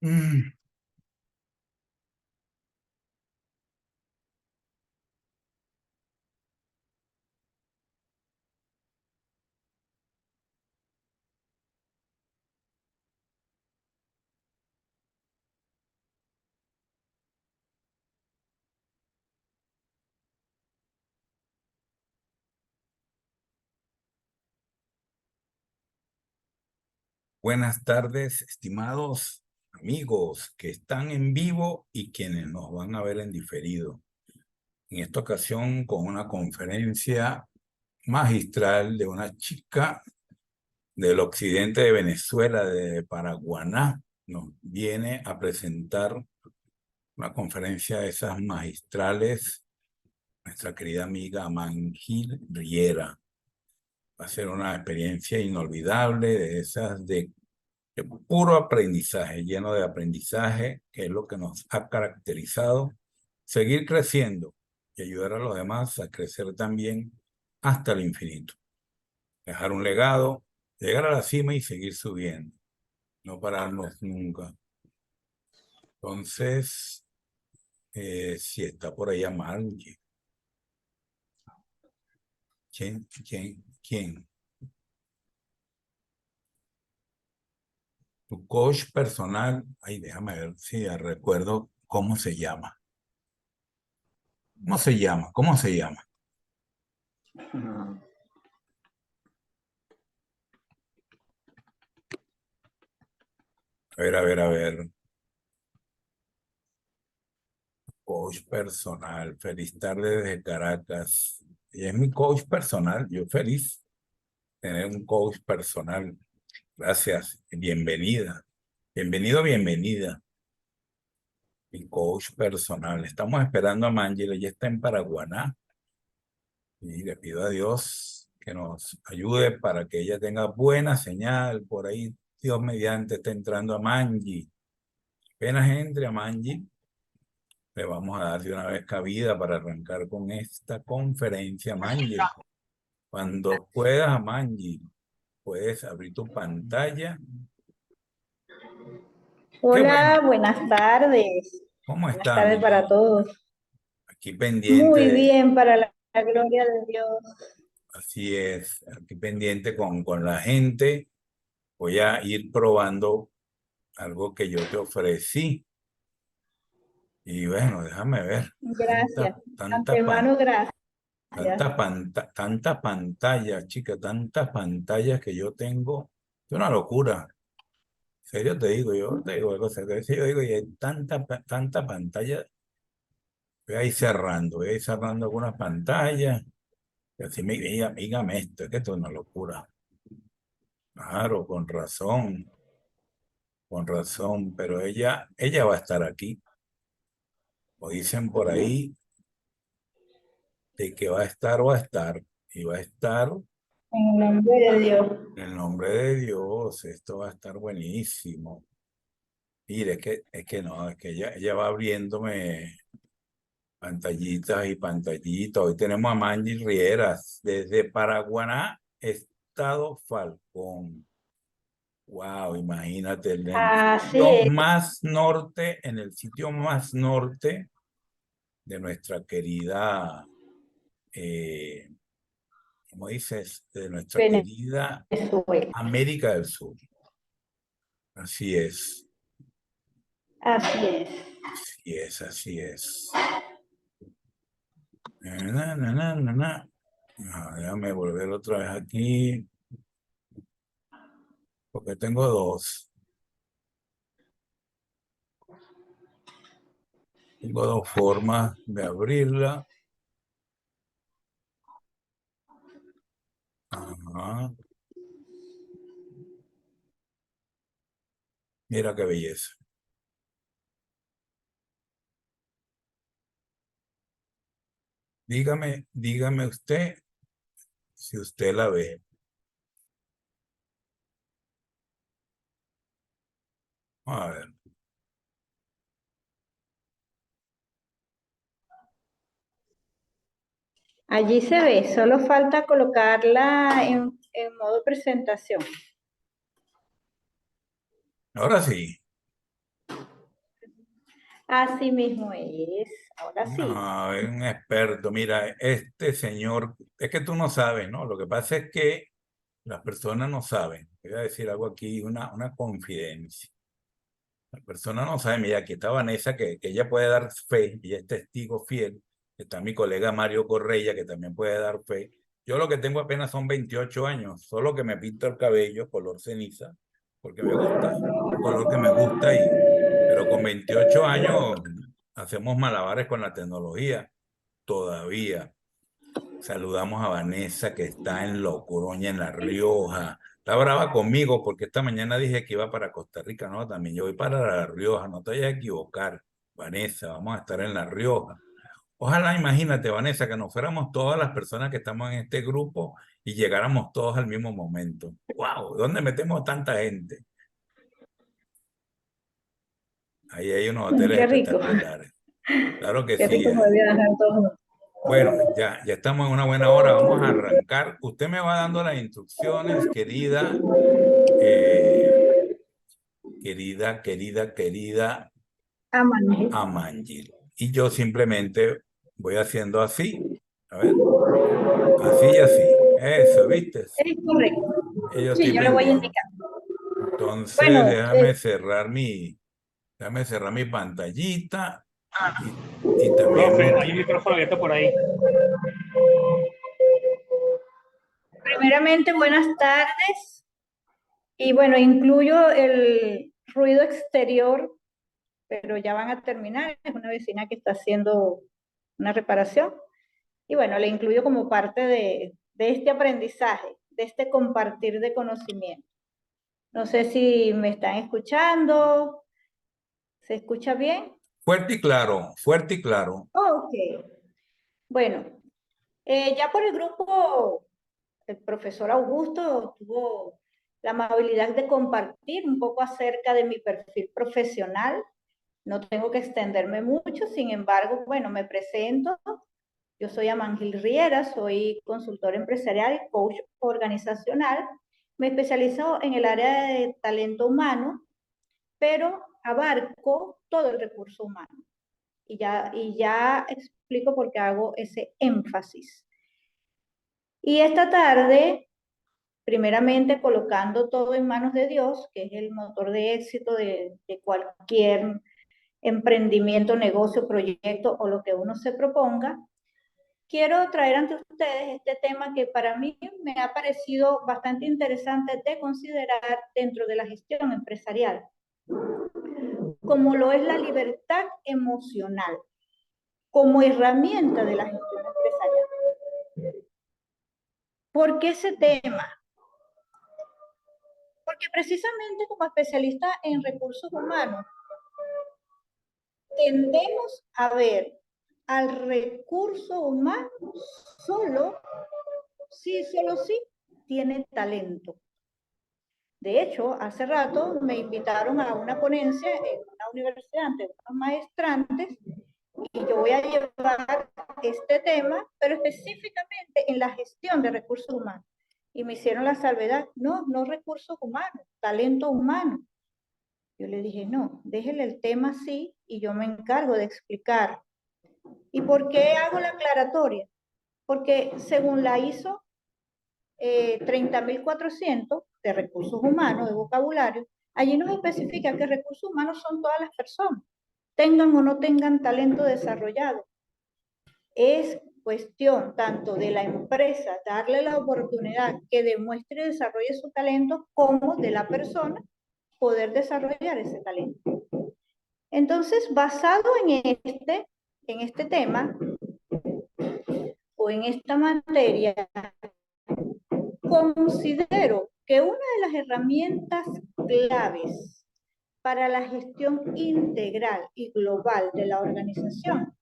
Mm, Buenas tardes, estimados amigos que están en vivo y quienes nos van a ver en diferido. En esta ocasión con una conferencia magistral de una chica del occidente de Venezuela, de Paraguaná. Nos viene a presentar una conferencia de esas magistrales, nuestra querida amiga Mangil Riera. Va a ser una experiencia inolvidable de esas de puro aprendizaje, lleno de aprendizaje, que es lo que nos ha caracterizado. Seguir creciendo y ayudar a los demás a crecer también hasta el infinito. Dejar un legado, llegar a la cima y seguir subiendo, no pararnos nunca. Entonces, si está por allá Margie, ¿quién? Tu coach personal, ay, déjame ver si recuerdo cómo se llama. ¿Cómo se llama? ¿Cómo se llama? A ver. Coach personal, feliz tarde desde Caracas. Y es mi coach personal, yo feliz tener un coach personal. Gracias, bienvenida. Bienvenida. Mi coach personal. Estamos esperando a Mangela, ella está en Paraguaná. Y le pido a Dios que nos ayude para que ella tenga buena señal. Por ahí, Dios mediante, está entrando a Mangi. Apenas entre a Mangi, le vamos a dar de una vez cabida para arrancar con esta conferencia, Mangi. Cuando puedas, Mangi, puedes abrir tu pantalla. Qué Hola, bueno. buenas tardes. ¿Cómo Buenas está, tardes mi para niña? todos. Aquí pendiente Muy bien, para la gloria de Dios. así es, aquí pendiente con la gente. Voy a ir probando algo que yo te ofrecí. Y bueno, déjame ver. Gracias. Antemano, gracias. Tantas pantallas, chica, tantas pantallas que yo tengo. Es una locura. En serio te digo, yo te digo algo serio. Yo digo, y hay tanta pantalla. Voy a ir cerrando algunas pantallas. Y así dígame esto, es que esto es una locura. Claro, con razón, pero ella va a estar aquí. O dicen por ahí de que va a estar, y va a estar En el nombre de Dios. en el nombre de Dios. Esto va a estar buenísimo. Mire, es que no, es que ella va abriéndome pantallitas y pantallitas. Hoy tenemos a Mandy Rieras desde Paraguaná, Estado Falcón. Wow, imagínate, Así es. en el sitio más norte de nuestra querida, eh, ¿cómo dices? De nuestra querida Venezuela. América del Sur. Así es, Así es. así es. Na, na, na, na, na. Déjame volver otra vez aquí, porque tengo dos. Tengo dos formas de abrirla. Ajá. Mira qué belleza. Dígame usted si usted la ve. A ver. Allí se ve, solo falta colocarla en Ahora sí. Así mismo es. Ahora sí. No, es un experto. Mira, este señor, es que tú no sabes, ¿no? Lo que pasa es que las personas no saben. Voy a decir algo aquí, una confidencia. La persona no sabe, mira, aquí está Vanessa, que ella puede dar fe, y es testigo fiel. Está mi colega Mario Correia, que también puede dar fe. Yo lo que tengo apenas son 28 años, solo que me pinto el cabello color ceniza, porque me gusta, un color que me gusta, pero con 28 años hacemos malabares con la tecnología, todavía. Saludamos a Vanessa que está en Logroño, en La Rioja. Está brava conmigo porque esta mañana dije que iba para Costa Rica. No, también yo voy para La Rioja. No te vayas a equivocar, Vanessa. Vamos a estar en La Rioja. Ojalá, imagínate, Vanessa, que nos fuéramos todas las personas que estamos en este grupo y llegáramos todos al mismo momento. ¡Wow! ¿Dónde metemos tanta gente? Ahí hay unos hoteles Qué rico. espectaculares. Claro que Qué sí. rico poder viajar todos. Bueno, ya estamos en una buena hora, vamos a arrancar. Usted me va dando las instrucciones, eh, querida Amanece. Amangil. Y yo simplemente voy haciendo así, a ver, así y así. Eso, ¿viste? Es correcto. Y yo Sí, estoy yo le voy a pendiente. indicar. Entonces, Bueno, déjame cerrar mi pantallita y, y también Profe, hay un micrófono abierto por ahí. primeramente, buenas tardes. Y bueno, incluyo el ruido exterior, pero ya van a terminar. Es una vecina que está haciendo una reparación. Y bueno, le incluyo como parte de este aprendizaje, de este compartir de conocimiento. No sé si me están escuchando. ¿Se escucha bien? fuerte y claro, fuerte y claro. Ok. Bueno, ya por el grupo, el profesor Augusto tuvo la amabilidad de compartir un poco acerca de mi perfil profesional. No tengo que extenderme mucho, sin embargo, bueno, me presento. Yo soy Amangil Riera, soy consultor empresarial y coach organizacional. Me especializo en el área de talento humano, pero abarco todo el recurso humano. Y ya explico por qué hago ese énfasis. Y esta tarde, primeramente colocando todo en manos de Dios, que es el motor de éxito de cualquier emprendimiento, negocio, proyecto o lo que uno se proponga, quiero traer ante ustedes este tema que para mí me ha parecido bastante interesante de considerar dentro de la gestión empresarial, como lo es la libertad emocional, como herramienta de la gestión empresarial. ¿Por qué ese tema? Porque precisamente como especialista en recursos humanos, tendemos a ver al recurso humano solo solo si tiene talento. De hecho, hace rato me invitaron a una ponencia en una universidad ante unos maestrantes y yo voy a llevar este tema, pero específicamente en la gestión de recursos humanos. Y me hicieron la salvedad, no recursos humanos, talento humano. Yo le dije, no, déjele el tema así y yo me encargo de explicar. ¿Y por qué hago la aclaratoria? Porque según la ISO 30.400 de recursos humanos, de vocabulario, allí nos especifica que recursos humanos son todas las personas, tengan o no tengan talento desarrollado. Es cuestión tanto de la empresa darle la oportunidad que demuestre y desarrolle su talento, como de la persona poder desarrollar ese talento. Entonces, basado en este tema o en esta materia, considero que una de las herramientas claves para la gestión integral y global de la organización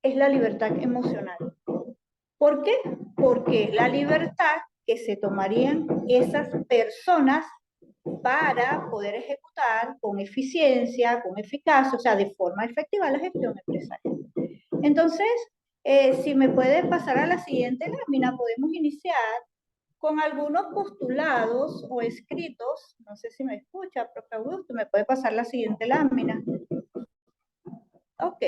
es la libertad emocional. ¿Por qué? Porque la libertad que se tomarían esas personas para poder ejecutar con eficiencia, con eficacia, o sea, de forma efectiva la gestión empresarial. Entonces, si me puede pasar a la siguiente lámina, podemos iniciar con algunos postulados o escritos. No sé si me escucha, profe Augusto, me puede pasar la siguiente lámina. Ok,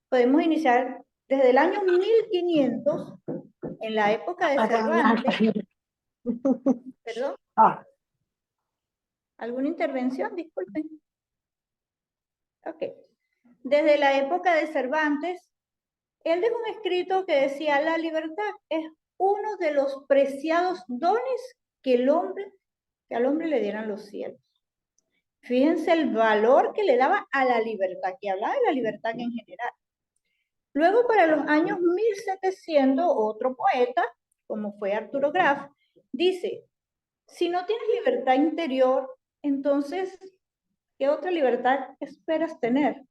podemos iniciar desde el año 1500, en la época de Cervantes. Perdón, Ah, ¿alguna intervención? Disculpen. Ok. Desde la época de Cervantes, él dejó un escrito que decía: la libertad es uno de los preciados dones que al hombre le dieran los cielos. Fíjense el valor que le daba a la libertad, que hablaba de la libertad en general. Luego, para los años 1700, otro poeta, como fue Arturo Graf, dice: si no tienes libertad interior, entonces, ¿qué otra libertad esperas tener?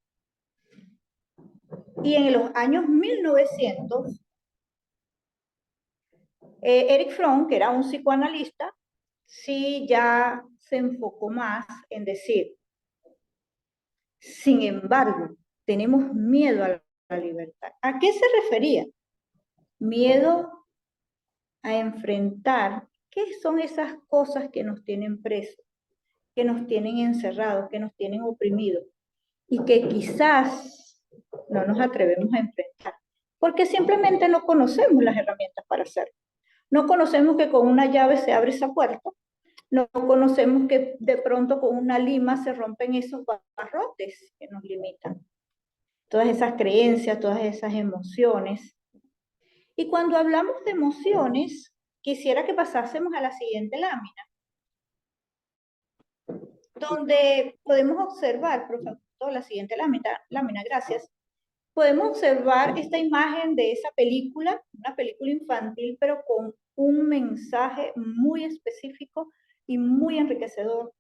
Y en los años 1900, Erich Fromm, que era un psicoanalista, sí ya se enfocó más en decir: sin embargo, tenemos miedo a la libertad. ¿A qué se refería? Miedo a enfrentar qué son esas cosas que nos tienen presos, que nos tienen encerrados, que nos tienen oprimidos y que quizás no nos atrevemos a enfrentar, porque simplemente no conocemos las herramientas para hacerlo. No conocemos que con una llave se abre esa puerta, no conocemos que de pronto con una lima se rompen esos barrotes que nos limitan. Todas esas creencias, todas esas emociones. Y cuando hablamos de emociones, quisiera que pasásemos a la siguiente lámina, donde podemos observar, por favor, la siguiente lámina, gracias. Podemos observar esta imagen de esa película, una película infantil, pero con un mensaje muy específico y muy enriquecedor,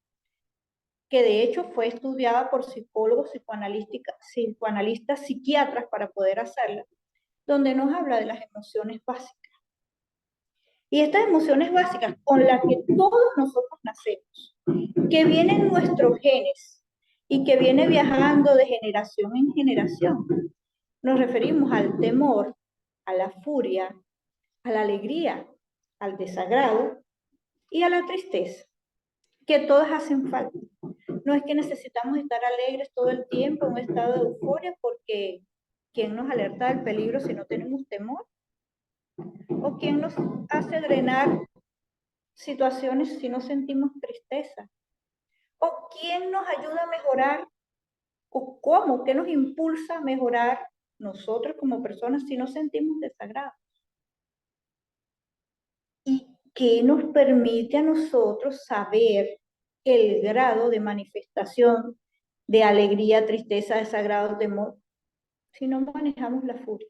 que de hecho fue estudiada por psicólogos, psicoanalistas, psiquiatras para poder hacerla, donde nos habla de las emociones básicas. Y estas emociones básicas con las que todos nosotros nacemos, que vienen en nuestros genes y que viene viajando de generación en generación, nos referimos al temor, a la furia, a la alegría, al desagrado y a la tristeza, que todas hacen falta. No es que necesitamos estar alegres todo el tiempo, en un estado de euforia, porque ¿quién nos alerta del peligro si no tenemos temor? ¿O quién nos hace drenar situaciones si no sentimos tristeza? ¿O quién nos ayuda a mejorar? ¿O cómo? ¿Qué nos impulsa a mejorar nosotros como personas si no sentimos desagrado? ¿Y qué nos permite a nosotros saber el grado de manifestación de alegría, tristeza, desagrado, temor, si no manejamos la furia?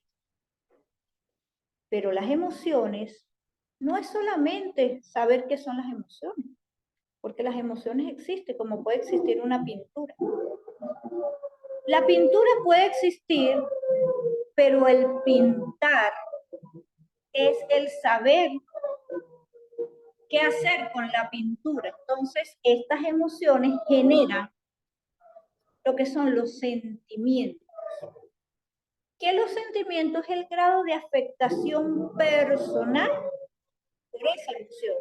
Pero las emociones no es solamente saber qué son las emociones, porque las emociones existen, como puede existir una pintura. La pintura puede existir, pero el pintar es el saber qué hacer con la pintura. Entonces, estas emociones generan lo que son los sentimientos. ¿Qué los sentimientos? Es el grado de afectación personal por esa emoción.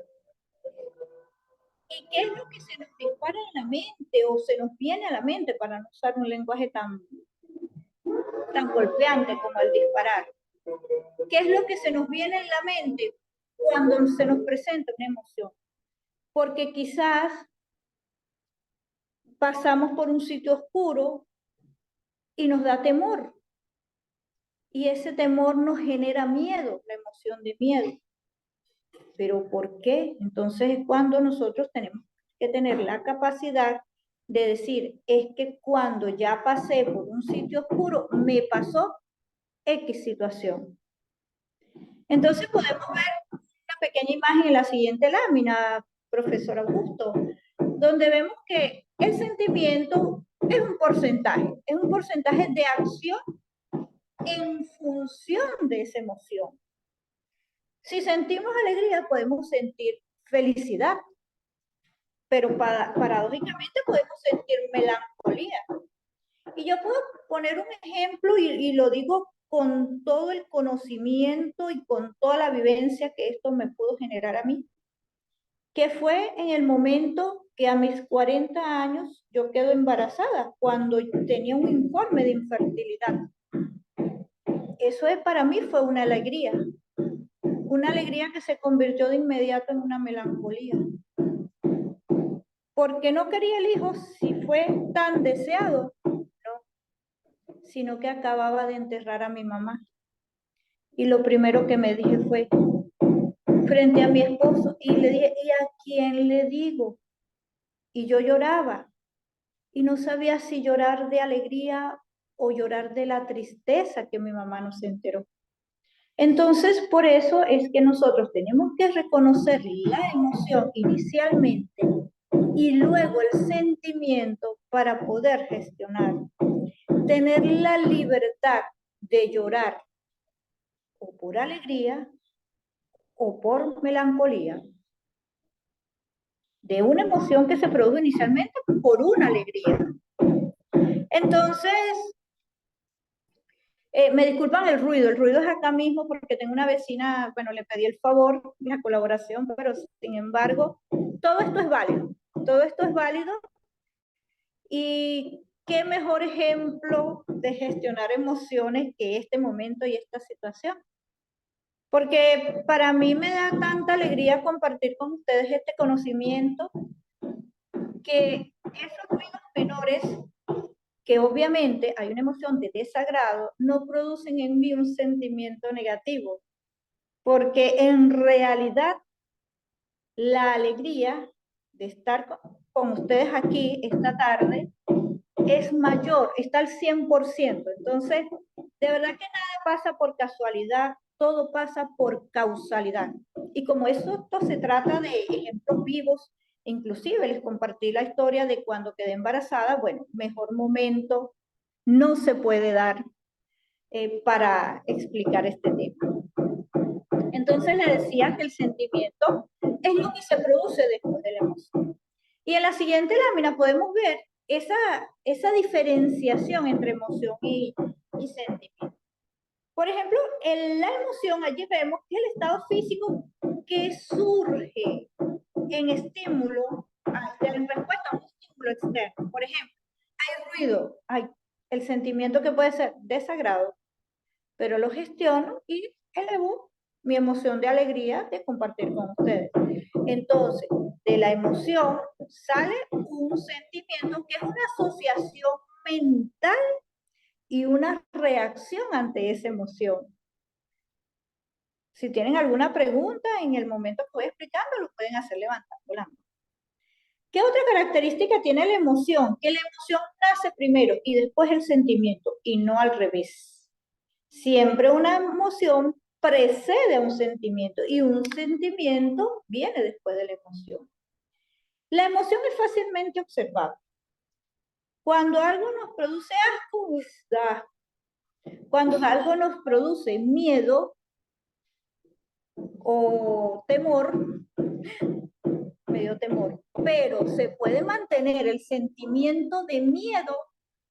¿Y qué es lo que se nos dispara en la mente o se nos viene a la mente, para no usar un lenguaje tan golpeante como el disparar? ¿Qué es lo que se nos viene en la mente cuando se nos presenta una emoción? Porque quizás pasamos por un sitio oscuro y nos da temor. Y ese temor nos genera miedo, la emoción de miedo. ¿Pero por qué? Entonces es cuando nosotros tenemos que tener la capacidad de decir: es que cuando ya pasé por un sitio oscuro, me pasó X situación. Entonces podemos ver una pequeña imagen en la siguiente lámina, profesor Augusto, donde vemos que el sentimiento es un porcentaje de acción en función de esa emoción. Si sentimos alegría, podemos sentir felicidad, pero paradójicamente podemos sentir melancolía. Y yo puedo poner un ejemplo y lo digo con todo el conocimiento y con toda la vivencia que esto me pudo generar a mí. que fue en el momento que a mis 40 años yo quedo embarazada, cuando tenía un informe de infertilidad. Eso para mí fue una alegría que se convirtió de inmediato en una melancolía. Porque no quería el hijo si fue tan deseado, no, sino que acababa de enterrar a mi mamá. Y lo primero que me dije fue, frente a mi esposo, y le dije, ¿y a quién le digo? Y yo lloraba, y no sabía si llorar de alegría o llorar de la tristeza que mi mamá no se enteró. Entonces, por eso es que nosotros tenemos que reconocer la emoción inicialmente y luego el sentimiento para poder gestionar. Tener la libertad de llorar o por alegría o por melancolía, de una emoción que se produjo inicialmente por una alegría. Entonces, me disculpan el ruido es acá mismo porque tengo una vecina, bueno, le pedí el favor, la colaboración, pero sin embargo, todo esto es válido y qué mejor ejemplo de gestionar emociones que este momento y esta situación. Porque para mí me da tanta alegría compartir con ustedes este conocimiento que esos ruidos menores, que obviamente hay una emoción de desagrado, no producen en mí un sentimiento negativo, porque en realidad la alegría de estar con ustedes aquí esta tarde es mayor, está al 100%. Entonces, de verdad que nada pasa por casualidad, todo pasa por causalidad. Y como esto se trata de ejemplos vivos, inclusive les compartí la historia de cuando quedé embarazada, bueno, mejor momento no se puede dar para explicar este tema. Entonces le decía que el sentimiento es lo que se produce después de la emoción. Y en la siguiente lámina podemos ver esa diferenciación entre emoción y sentimiento. Por ejemplo, en la emoción allí vemos que el estado físico que surge en estímulo, en respuesta a un estímulo externo. Por ejemplo, hay ruido, hay el sentimiento que puede ser desagrado, pero lo gestiono y elevo mi emoción de alegría de compartir con ustedes. Entonces, de la emoción sale un sentimiento que es una asociación mental y una reacción ante esa emoción. Si tienen alguna pregunta en el momento que voy explicando, lo pueden hacer levantando la mano. ¿Qué otra característica tiene la emoción? Que la emoción nace primero y después el sentimiento, y no al revés. Siempre una emoción precede a un sentimiento y un sentimiento viene después de la emoción. La emoción es fácilmente observable. Cuando algo nos produce asco, cuando algo nos produce miedo o temor, medio temor, pero se puede mantener el sentimiento de miedo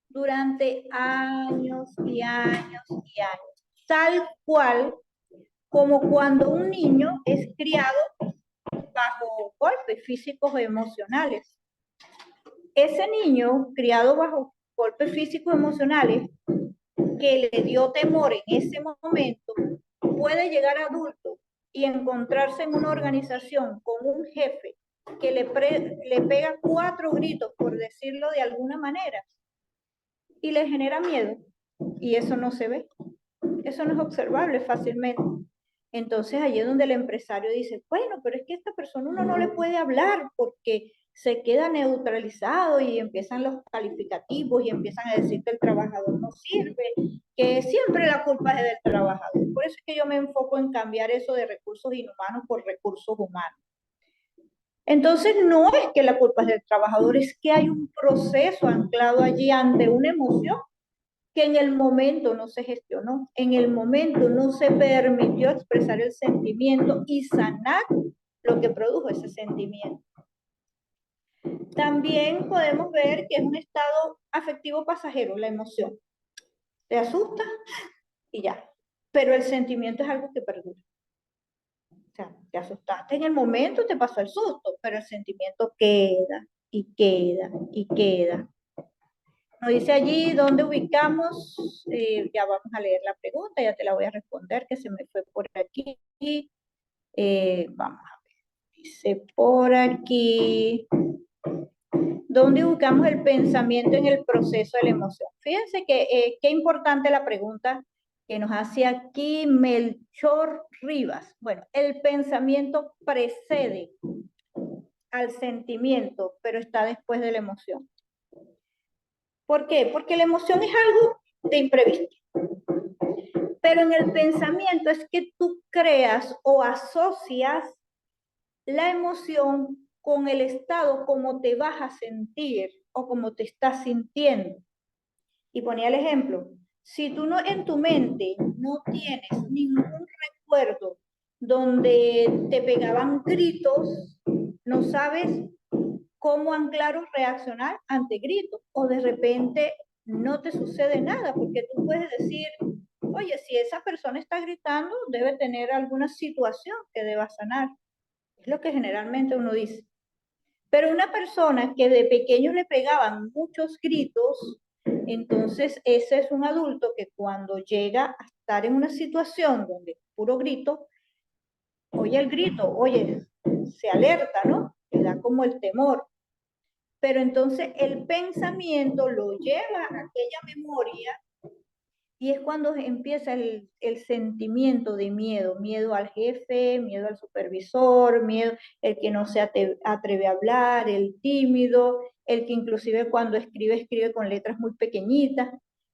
durante años y años y años, tal cual como cuando un niño es criado bajo golpes físicos o emocionales. Ese niño criado bajo golpes físicos o emocionales que le dio temor en ese momento puede llegar a adulto y encontrarse en una organización con un jefe que le pega 4 gritos, por decirlo de alguna manera, y le genera miedo. Y eso no se ve. Eso no es observable fácilmente. Entonces allí es donde el empresario dice, bueno, pero es que a esta persona uno no le puede hablar porque se queda neutralizado y empiezan los calificativos y empiezan a decir que el trabajador no sirve, que siempre la culpa es del trabajador. Por eso es que yo me enfoco en cambiar eso de recursos inhumanos por recursos humanos. Entonces no es que la culpa es del trabajador, es que hay un proceso anclado allí ante una emoción que en el momento no se gestionó, en el momento no se permitió expresar el sentimiento y sanar lo que produjo ese sentimiento. También podemos ver que es un estado afectivo pasajero, la emoción. Te asusta y ya, pero el sentimiento es algo que perdura. sea, te asustaste en el momento, te pasó el susto, pero el sentimiento queda y queda y queda. Nos dice allí dónde ubicamos, ya vamos a leer la pregunta, ya te la voy a responder, que se me fue por aquí. Vamos a ver, dice por aquí, ¿dónde ubicamos el pensamiento en el proceso de la emoción? Fíjense que qué importante la pregunta que nos hace aquí Melchor Rivas. Bueno, el pensamiento precede al sentimiento, pero está después de la emoción. ¿Por qué? Porque la emoción es algo de imprevisto. Pero en el pensamiento es que tú creas o asocias la emoción con el estado como te vas a sentir o como te estás sintiendo. Y ponía el ejemplo, si tú no en tu mente no tienes ningún recuerdo donde te pegaban gritos, no sabes cómo anclar o reaccionar ante gritos, o de repente no te sucede nada, porque tú puedes decir, oye, si esa persona está gritando, debe tener alguna situación que deba sanar. Es lo que generalmente uno dice. Pero una persona que de pequeño le pegaban muchos gritos, entonces ese es un adulto que cuando llega a estar en una situación donde puro grito, oye el grito, oye, se alerta, ¿no? Le da como el temor. Pero entonces el pensamiento lo lleva a aquella memoria y es cuando empieza el sentimiento de miedo, miedo al jefe, miedo al supervisor, miedo el que no se atreve a hablar, el tímido, el que inclusive cuando escribe, escribe con letras muy pequeñitas.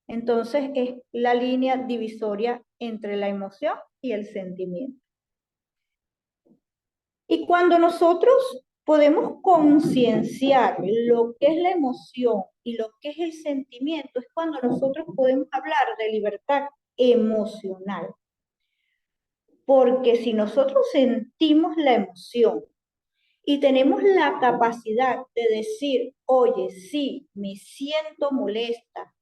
Entonces es la línea divisoria entre la emoción y el sentimiento. Y cuando nosotros podemos concienciar lo que es la emoción y lo que es el sentimiento, es cuando nosotros podemos hablar de libertad emocional. Porque si nosotros sentimos la emoción y tenemos la capacidad de decir, oye, sí, me siento molesta,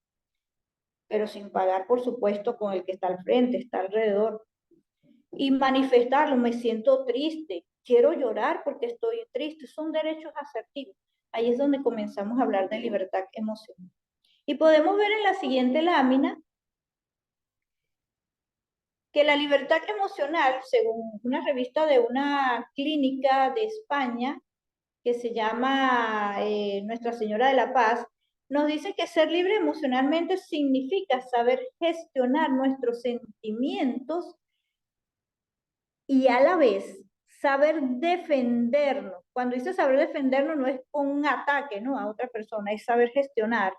pero sin pagar, por supuesto, con el que está al frente, está alrededor, y manifestarlo, me siento triste, quiero llorar porque estoy triste, son derechos asertivos. Ahí es donde comenzamos a hablar de libertad emocional. Y podemos ver en la siguiente lámina que la libertad emocional, según una revista de una clínica de España que se llama Nuestra Señora de la Paz, nos dice que ser libre emocionalmente significa saber gestionar nuestros sentimientos y a la vez saber defendernos. Cuando dice saber defendernos no es con un ataque, ¿no?, a otra persona, es saber gestionar,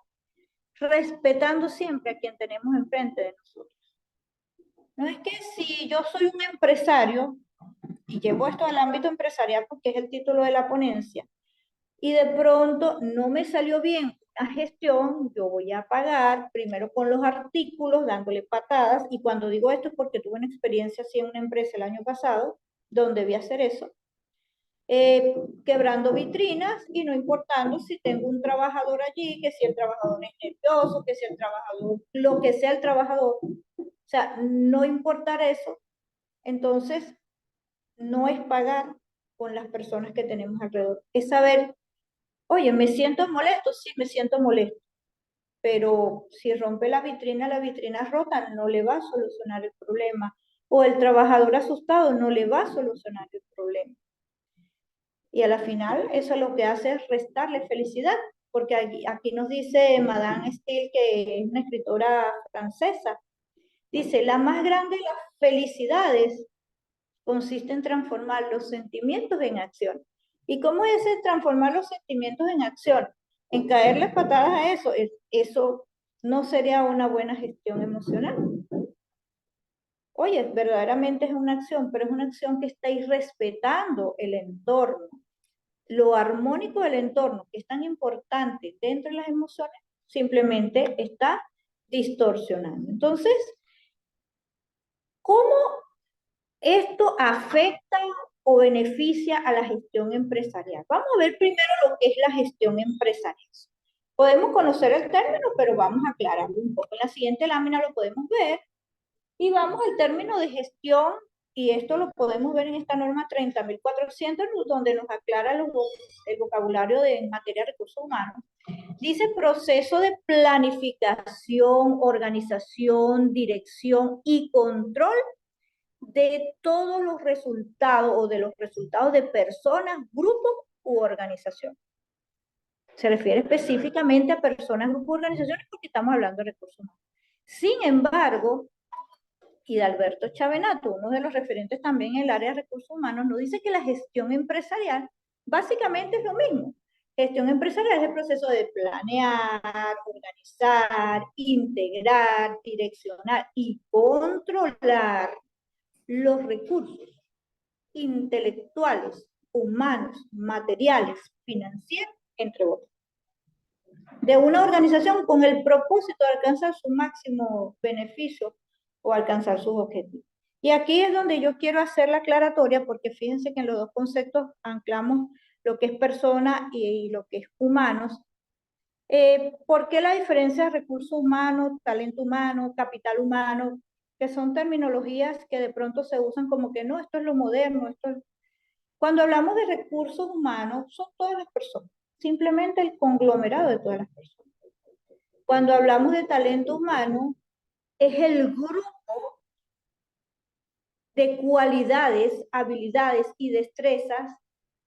respetando siempre a quien tenemos enfrente de nosotros. No es que si yo soy un empresario, y llevo esto al ámbito empresarial porque es el título de la ponencia, y de pronto no me salió bien la gestión, yo voy a pagar primero con los artículos, dándole patadas, y cuando digo esto es porque tuve una experiencia así en una empresa el año pasado, donde vi hacer eso, quebrando vitrinas y no importando si tengo un trabajador allí, que si el trabajador es nervioso, que si el trabajador, lo que sea el trabajador, o sea, no importar eso, entonces no es pagar con las personas que tenemos alrededor, es saber, oye, me siento molesto, sí, me siento molesto, pero si rompe la vitrina rota no le va a solucionar el problema, o el trabajador asustado no le va a solucionar el problema. Y a la final eso lo que hace es restarle felicidad, porque aquí nos dice Madame Steele, que es una escritora francesa, dice, la más grande de las felicidades consiste en transformar los sentimientos en acción. ¿Y cómo es transformar los sentimientos en acción? En caerle patadas a eso, eso no sería una buena gestión emocional. Oye, verdaderamente es una acción, pero es una acción que está respetando el entorno. Lo armónico del entorno, que es tan importante dentro de las emociones, simplemente está distorsionando. Entonces, ¿cómo esto afecta o beneficia a la gestión empresarial? Vamos a ver primero lo que es la gestión empresarial. Podemos conocer el término, pero vamos a aclararlo un poco. En la siguiente lámina lo podemos ver y vamos al término de gestión y esto lo podemos ver en esta norma 30.400, donde nos aclara el vocabulario en materia de recursos humanos, dice proceso de planificación, organización, dirección y control de todos los resultados o de los resultados de personas, grupos u organizaciones. Se refiere específicamente a personas, grupos u organizaciones porque estamos hablando de recursos humanos. Sin embargo, Hidalberto Chavenato, uno de los referentes también en el área de recursos humanos, nos dice que la gestión empresarial básicamente es lo mismo. Gestión empresarial es el proceso de planear, organizar, integrar, direccionar y controlar los recursos intelectuales, humanos, materiales, financieros, entre otros, de una organización con el propósito de alcanzar su máximo beneficio o alcanzar sus objetivos. Y aquí es donde yo quiero hacer la aclaratoria, porque fíjense que en los dos conceptos anclamos lo que es persona y lo que es humanos. ¿Por qué la diferencia de recursos humanos, talento humano, capital humano, que son terminologías que de pronto se usan como que no, esto es lo moderno, esto es... Cuando hablamos de recursos humanos, son todas las personas, simplemente el conglomerado de todas las personas. Cuando hablamos de talento humano, es el grupo de cualidades, habilidades y destrezas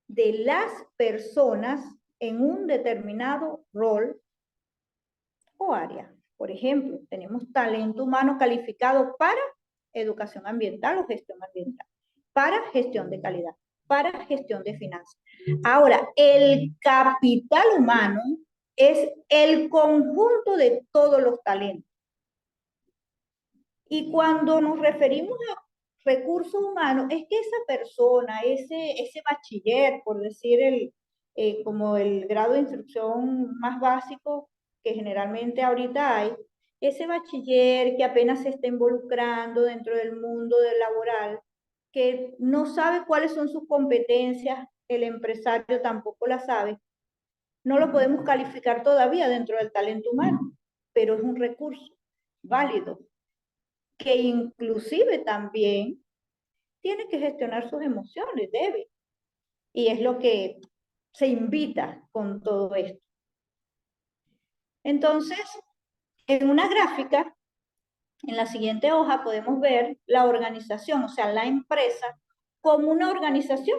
de las personas en un determinado rol o área. Por ejemplo, tenemos talento humano calificado para educación ambiental o gestión ambiental, para gestión de calidad, para gestión de finanzas. Ahora, el capital humano es el conjunto de todos los talentos. Y cuando nos referimos a recursos humanos, es que esa persona, ese bachiller, por decir como el grado de instrucción más básico que generalmente ahorita hay, ese bachiller que apenas se está involucrando dentro del mundo del laboral, que no sabe cuáles son sus competencias, el empresario tampoco la sabe, no lo podemos calificar todavía dentro del talento humano, pero es un recurso válido que inclusive también tiene que gestionar sus emociones, debe. Y es lo que se invita con todo esto. Entonces, en una gráfica, en la siguiente hoja podemos ver la organización, o sea, la empresa, como una organización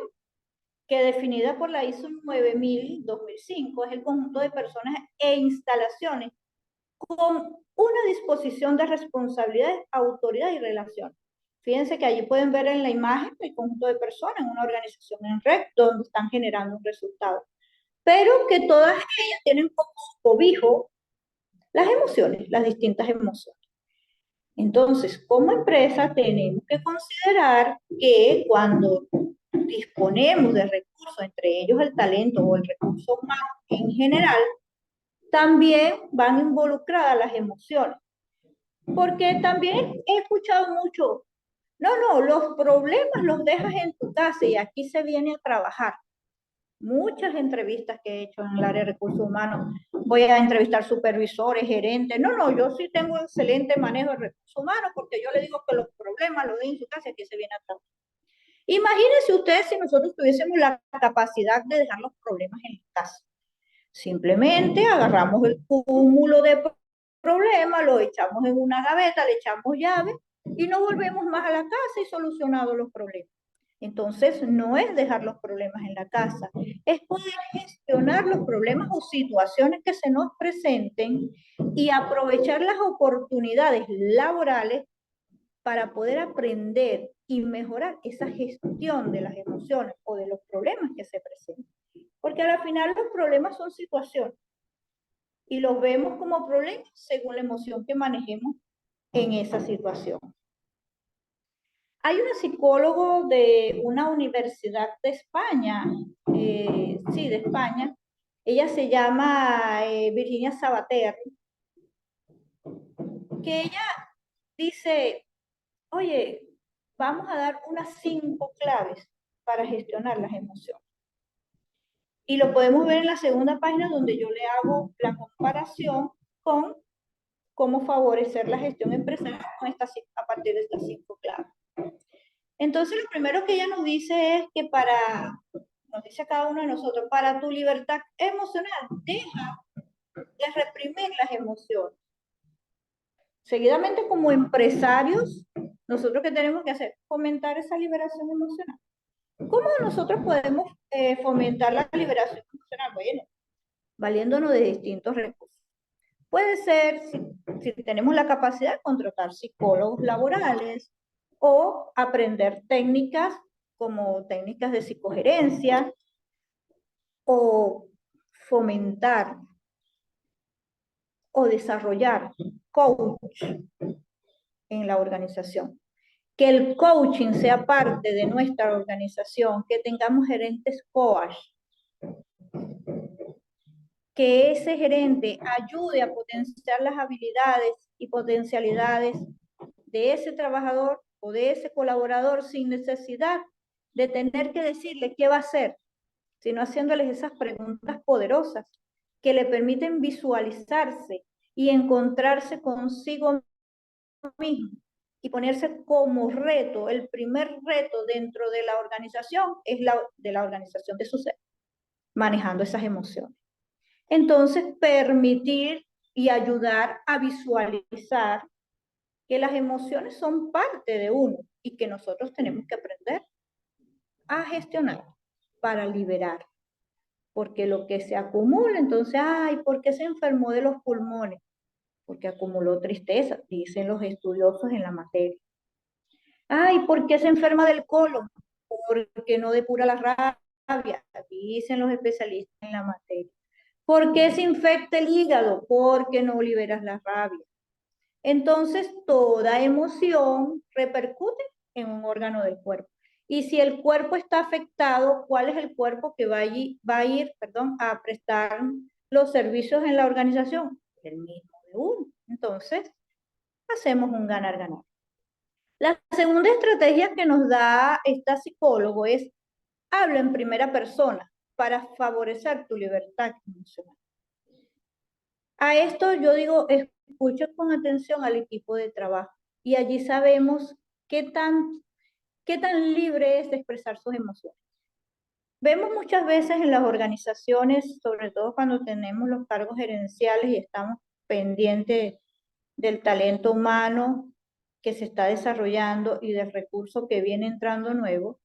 que definida por la ISO 9000-2005 es el conjunto de personas e instalaciones con una disposición de responsabilidades, autoridad y relación. Fíjense que allí pueden ver en la imagen el conjunto de personas en una organización en red donde están generando un resultado, pero que todas ellas tienen como cobijo las emociones, las distintas emociones. Entonces, como empresa tenemos que considerar que cuando disponemos de recursos, entre ellos el talento o el recurso humano en general, también van involucradas las emociones. Porque también he escuchado mucho, no, los problemas los dejas en tu casa y aquí se viene a trabajar. Muchas entrevistas que he hecho en el área de recursos humanos, voy a entrevistar supervisores, gerentes, no, yo sí tengo excelente manejo de recursos humanos porque yo le digo que los problemas los dejo en su casa y aquí se viene a trabajar. Imagínense ustedes si nosotros tuviésemos la capacidad de dejar los problemas en casa. Simplemente agarramos el cúmulo de problemas, lo echamos en una gaveta, le echamos llave y no volvemos más a la casa y solucionados los problemas. Entonces, no es dejar los problemas en la casa, es poder gestionar los problemas o situaciones que se nos presenten y aprovechar las oportunidades laborales para poder aprender y mejorar esa gestión de las emociones o de los problemas que se presentan. Porque al final los problemas son situaciones y los vemos como problemas según la emoción que manejemos en esa situación. Hay una psicólogo de una universidad de España, sí, de España, ella se llama Virginia Sabater, que ella dice, oye, vamos a dar unas 5 claves para gestionar las emociones. Y lo podemos ver en la segunda página donde yo le hago la comparación con cómo favorecer la gestión empresarial con a partir de estas 5 claves. Entonces, lo primero que ella nos dice es que nos dice a cada uno de nosotros, para tu libertad emocional, deja de reprimir las emociones. Seguidamente, como empresarios, nosotros qué tenemos que hacer, fomentar esa liberación emocional. ¿Cómo nosotros podemos fomentar la liberación emocional? Bueno, valiéndonos de distintos recursos. Puede ser, si tenemos la capacidad de contratar psicólogos laborales o aprender técnicas como técnicas de psicogerencia o fomentar o desarrollar coach en la organización. Que el coaching sea parte de nuestra organización, que tengamos gerentes coach, que ese gerente ayude a potenciar las habilidades y potencialidades de ese trabajador o de ese colaborador sin necesidad de tener que decirle qué va a hacer, sino haciéndoles esas preguntas poderosas que le permiten visualizarse y encontrarse consigo mismo y ponerse como reto. El primer reto dentro de la organización es de la organización de su ser, manejando esas emociones. Entonces, permitir y ayudar a visualizar que las emociones son parte de uno y que nosotros tenemos que aprender a gestionar para liberar. Porque lo que se acumula, entonces, ay, ¿por qué se enfermó de los pulmones? Porque acumuló tristeza, dicen los estudiosos en la materia. Ay, ¿por qué se enferma del colon? Porque no depura la rabia, dicen los especialistas en la materia. ¿Por qué se infecta el hígado? Porque no liberas la rabia. Entonces, toda emoción repercute en un órgano del cuerpo. Y si el cuerpo está afectado, ¿cuál es el cuerpo que va a ir a prestar los servicios en la organización? El mismo de uno. Entonces, hacemos un ganar-ganar. La segunda estrategia que nos da esta psicólogo es habla en primera persona para favorecer tu libertad emocional. A esto yo digo, escucha con atención al equipo de trabajo y allí sabemos qué tan libre es de expresar sus emociones. Vemos muchas veces en las organizaciones, sobre todo cuando tenemos los cargos gerenciales y estamos pendientes del talento humano que se está desarrollando y del recurso que viene entrando nuevo,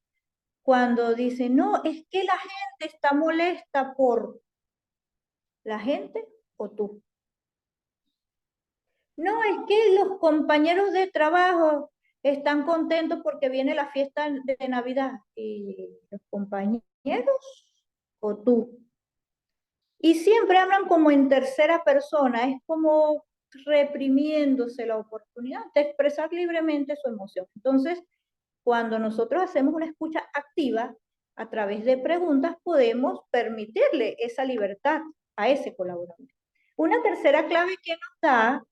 cuando dicen, no, es que la gente está molesta por la gente o tú. No, es que los compañeros de trabajo están contentos porque viene la fiesta de Navidad. ¿Y los compañeros o tú? Y siempre hablan como en tercera persona, es como reprimiéndose la oportunidad de expresar libremente su emoción. Entonces, cuando nosotros hacemos una escucha activa, a través de preguntas podemos permitirle esa libertad a ese colaborador. Una tercera clave que nos da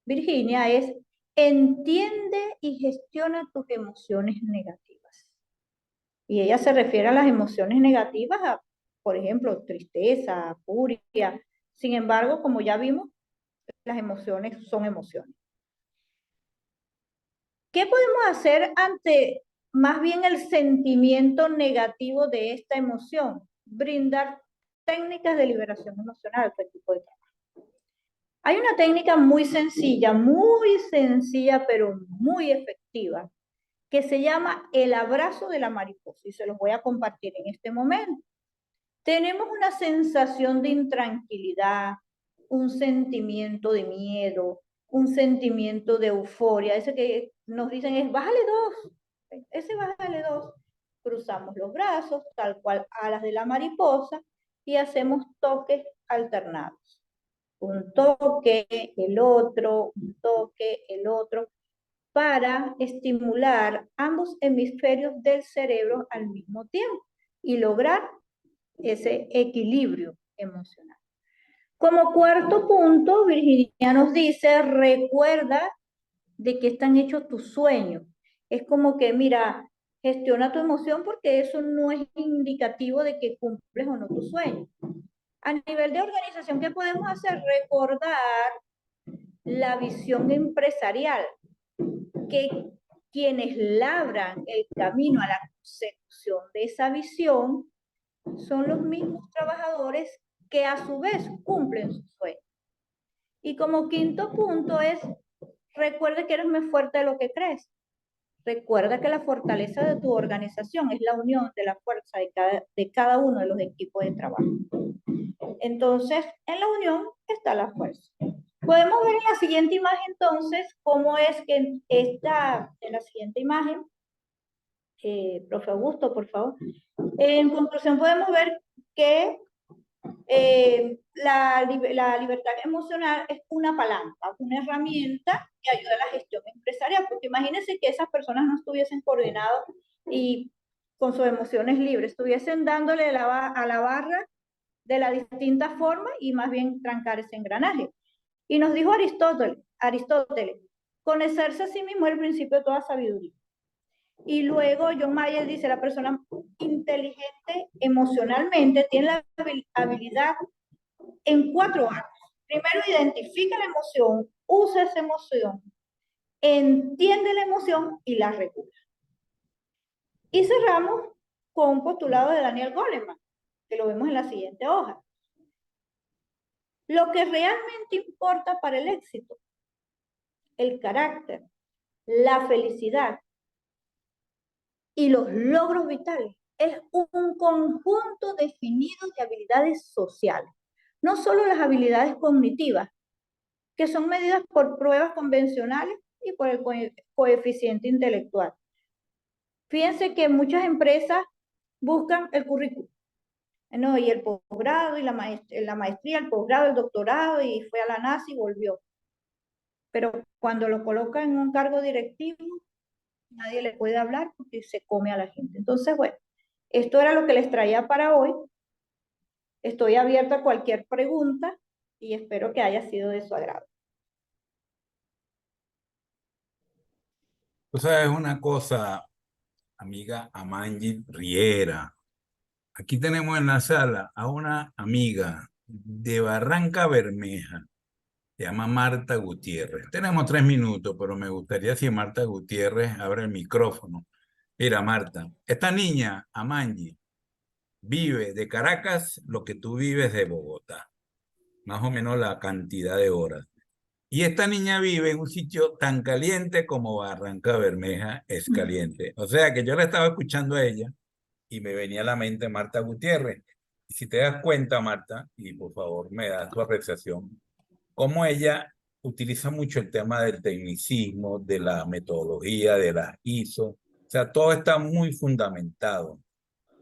Virginia es entiende y gestiona tus emociones negativas. Y ella se refiere a las emociones negativas, por ejemplo, tristeza, furia. Sin embargo, como ya vimos, las emociones son emociones. ¿Qué podemos hacer ante más bien el sentimiento negativo de esta emoción? Brindar técnicas de liberación emocional a tu equipo de trabajo. Hay una técnica muy sencilla, pero muy efectiva, que se llama el abrazo de la mariposa, y se los voy a compartir en este momento. Tenemos una sensación de intranquilidad, un sentimiento de miedo, un sentimiento de euforia. Ese que nos dicen es, bájale 2, ese bájale 2. Cruzamos los brazos, tal cual alas de la mariposa, y hacemos toques alternados. Un toque, el otro, un toque, el otro, para estimular ambos hemisferios del cerebro al mismo tiempo y lograr ese equilibrio emocional. Como cuarto punto, Virginia nos dice, recuerda de qué están hechos tus sueños. Es como que, mira, gestiona tu emoción porque eso no es indicativo de que cumples o no tu sueño. A nivel de organización, ¿qué podemos hacer? Recordar la visión empresarial. quienes labran el camino a la consecución de esa visión son los mismos trabajadores que a su vez cumplen su sueño. Y como quinto punto es, recuerda que eres más fuerte de lo que crees. Recuerda que la fortaleza de tu organización es la unión de la fuerza de cada uno de los equipos de trabajo. Entonces, en la unión está la fuerza. Podemos ver en la siguiente imagen, entonces, cómo es que en la siguiente imagen, profe Augusto, por favor. En conclusión, podemos ver que la libertad emocional es una palanca, una herramienta que ayuda a la gestión empresarial, porque imagínense que esas personas no estuviesen coordinados y con sus emociones libres, estuviesen dándole a la barra de la distinta forma y más bien trancar ese engranaje. Y nos dijo Aristóteles, conocerse a sí mismo es el principio de toda sabiduría. Y luego John Mayer dice, la persona inteligente emocionalmente tiene la habilidad en 4 actos. Primero, identifica la emoción, usa esa emoción, entiende la emoción y la regula. Y cerramos con un postulado de Daniel Goleman, que lo vemos en la siguiente hoja. Lo que realmente importa para el éxito, el carácter, la felicidad y los logros vitales, es un conjunto definido de habilidades sociales. No solo las habilidades cognitivas, que son medidas por pruebas convencionales y por el coeficiente intelectual. Fíjense que muchas empresas buscan el currículum, ¿no? Y el posgrado, y la maestría, el posgrado, el doctorado, y fue a la NASA y volvió. Pero cuando lo coloca en un cargo directivo, nadie le puede hablar porque se come a la gente. Entonces, bueno, esto era lo que les traía para hoy. Estoy abierta a cualquier pregunta y espero que haya sido de su agrado. Tú sabes una cosa, amiga Amanji Riera. Aquí tenemos en la sala a una amiga de Barranca Bermeja. Se llama Marta Gutiérrez. Tenemos 3 minutos, pero me gustaría si Marta Gutiérrez abre el micrófono. Mira, Marta, esta niña, Amanji, vive de Caracas lo que tú vives de Bogotá, más o menos la cantidad de horas. Y esta niña vive en un sitio tan caliente como Barranca Bermeja es caliente. O sea que yo la estaba escuchando a ella y me venía a la mente Marta Gutiérrez. Y si te das cuenta, Marta, y por favor me das tu apreciación, cómo ella utiliza mucho el tema del tecnicismo, de la metodología, de las ISO. O sea, todo está muy fundamentado.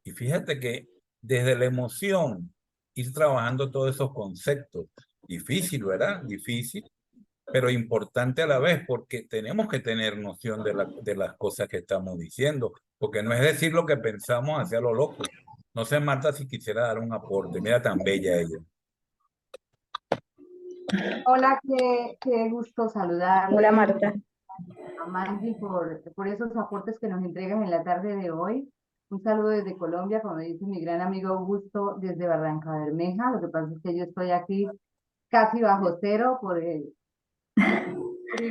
Y fíjate que desde la emoción, ir trabajando todos esos conceptos, difícil, ¿verdad? Difícil, pero importante a la vez, porque tenemos que tener noción de las cosas que estamos diciendo, porque no es decir lo que pensamos hacia lo loco. No sé, Marta, si quisiera dar un aporte. Mira tan bella ella. Hola, qué gusto Hola, saludarle Marta. a Mandy por esos aportes que nos entregan en la tarde de hoy. Un saludo desde Colombia, como dice mi gran amigo Augusto, desde Barranca Bermeja. Lo que pasa es que yo estoy aquí casi bajo cero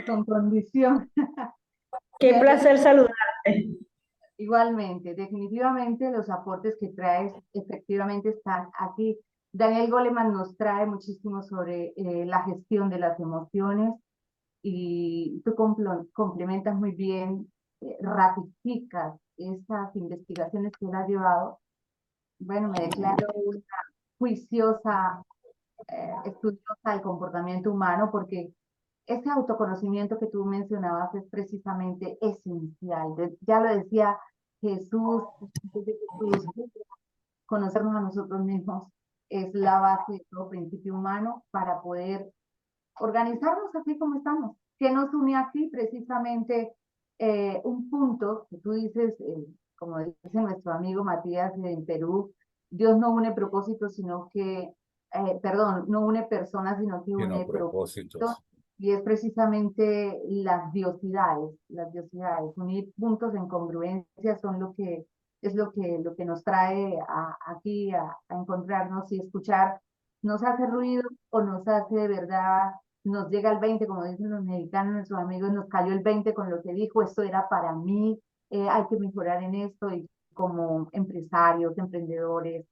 con condición. Qué De placer saludarte. Igualmente, definitivamente los aportes que traes efectivamente están aquí. Daniel Goleman nos trae muchísimo sobre la gestión de las emociones y tú complementas muy bien, ratificas esas investigaciones que él ha llevado. Bueno, me declaro una juiciosa estudiosa del comportamiento humano porque ese autoconocimiento que tú mencionabas es precisamente esencial. Ya lo decía Jesús, desde Jesús, conocernos a nosotros mismos es la base de todo principio humano para poder organizarnos así como estamos. ¿Qué nos une aquí? Precisamente un punto que tú dices, como dice nuestro amigo Matías en Perú, Dios no une propósitos, sino que, perdón, no une personas, sino que Tiene une propósitos. propósitos. Y es precisamente las diosidades, unir puntos en congruencia son lo que nos trae aquí a encontrarnos y escuchar, nos hace ruido o nos hace de verdad nos llega el 20, como dicen los mexicanos, nuestros amigos, nos cayó el 20 con lo que dijo, esto era para mí, hay que mejorar en esto, y como empresarios, emprendedores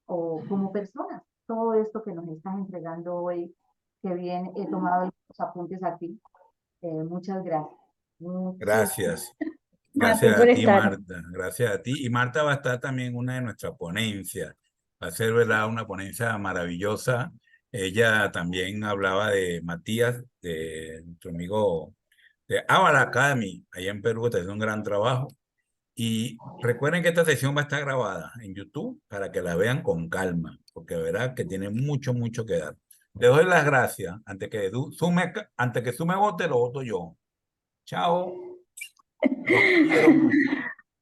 o como personas, todo esto que nos están entregando hoy, que bien he tomado los apuntes aquí. Muchas gracias. Gracias. A ti Gracias por a ti, estar. Marta. Gracias a ti. Y Marta va a estar también en una de nuestras ponencias. Va a ser, ¿verdad?, una ponencia maravillosa. Ella también hablaba de Matías, de nuestro amigo de Avala Academy, allá en Perú, que está haciendo un gran trabajo. Y recuerden que esta sesión va a estar grabada en YouTube para que la vean con calma, porque verá que tiene mucho, mucho que dar. Le doy las gracias. Antes que sume vote, lo voto yo. Chao. Los quiero mucho.